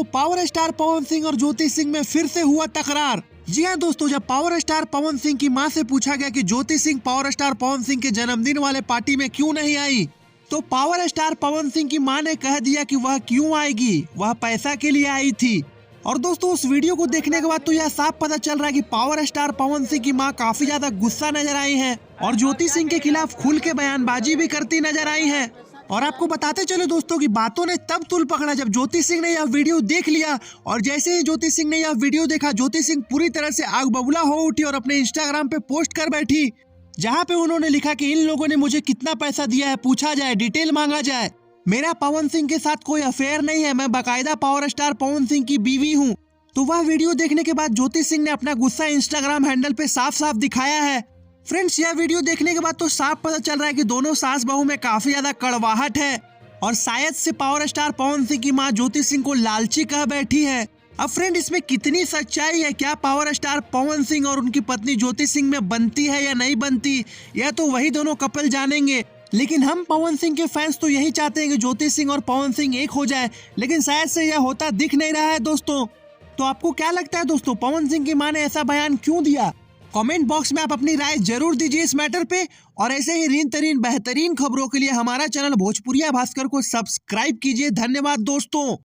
दोस्तों, power star Pawan Singh और ज्योति सिंह में फिर से हुआ टकरार। जी हाँ दोस्तों, जब पावर स्टार पवन सिंह की मां से पूछा गया कि ज्योति सिंह पावर स्टार पवन सिंह के जन्मदिन वाले पार्टी में क्यों नहीं आई, तो पावर स्टार पवन सिंह की मां ने कह दिया कि वह क्यों आएगी, वह पैसा के लिए आई थी। और दोस्तों, उस वीडियो को देखने के बाद तो यह साफ पता चल रहा है कि पावर स्टार पवन सिंह की मां काफी ज्यादा गुस्सा नजर आई हैं और ज्योति सिंह के खिलाफ खुल के बयानबाजी भी करती नजर आई हैं। और आपको बताते चले दोस्तों कि बातों ने तब तुल पकड़ा जब ज्योति सिंह ने यह वीडियो देख लिया। और जैसे ही ज्योति सिंह ने यह वीडियो देखा, ज्योति सिंह पूरी तरह से आग बबूला हो उठी और अपने इंस्टाग्राम पे पोस्ट कर बैठी, जहां पे उन्होंने लिखा कि इन लोगों ने मुझे कितना पैसा दिया है, पूछा जाए, डिटेल मांगा जाए। मेरा पवन सिंह के साथ कोई अफेयर नहीं है, मैं बाकायदा पावर स्टार पवन सिंह की बीवी हूँ। तो वह वीडियो देखने के बाद ज्योति सिंह ने अपना गुस्सा इंस्टाग्राम हैंडल पे साफ साफ दिखाया है। फ्रेंड्स, यह वीडियो देखने के बाद तो साफ पता चल रहा है कि दोनों सास बहू में काफी ज्यादा कड़वाहट है और शायद से पावर स्टार पवन सिंह की मां ज्योति सिंह को लालची कह बैठी है। अब फ्रेंड, इसमें कितनी सच्चाई है, क्या पावर स्टार पवन सिंह और उनकी पत्नी ज्योति सिंह में बनती है या नहीं बनती, यह तो वही दोनों कपल जानेंगे। लेकिन हम पवन सिंह के फैंस तो यही चाहते हैं कि ज्योति सिंह और पवन सिंह एक हो जाए, लेकिन शायद से यह होता दिख नहीं रहा है दोस्तों। तो आपको क्या लगता है दोस्तों, पवन सिंह की मां ने ऐसा बयान क्यों दिया? कमेंट बॉक्स में आप अपनी राय जरूर दीजिए इस मैटर पे। और ऐसे ही रीन तरीन बेहतरीन खबरों के लिए हमारा चैनल भोजपुरिया भास्कर को सब्सक्राइब कीजिए। धन्यवाद दोस्तों।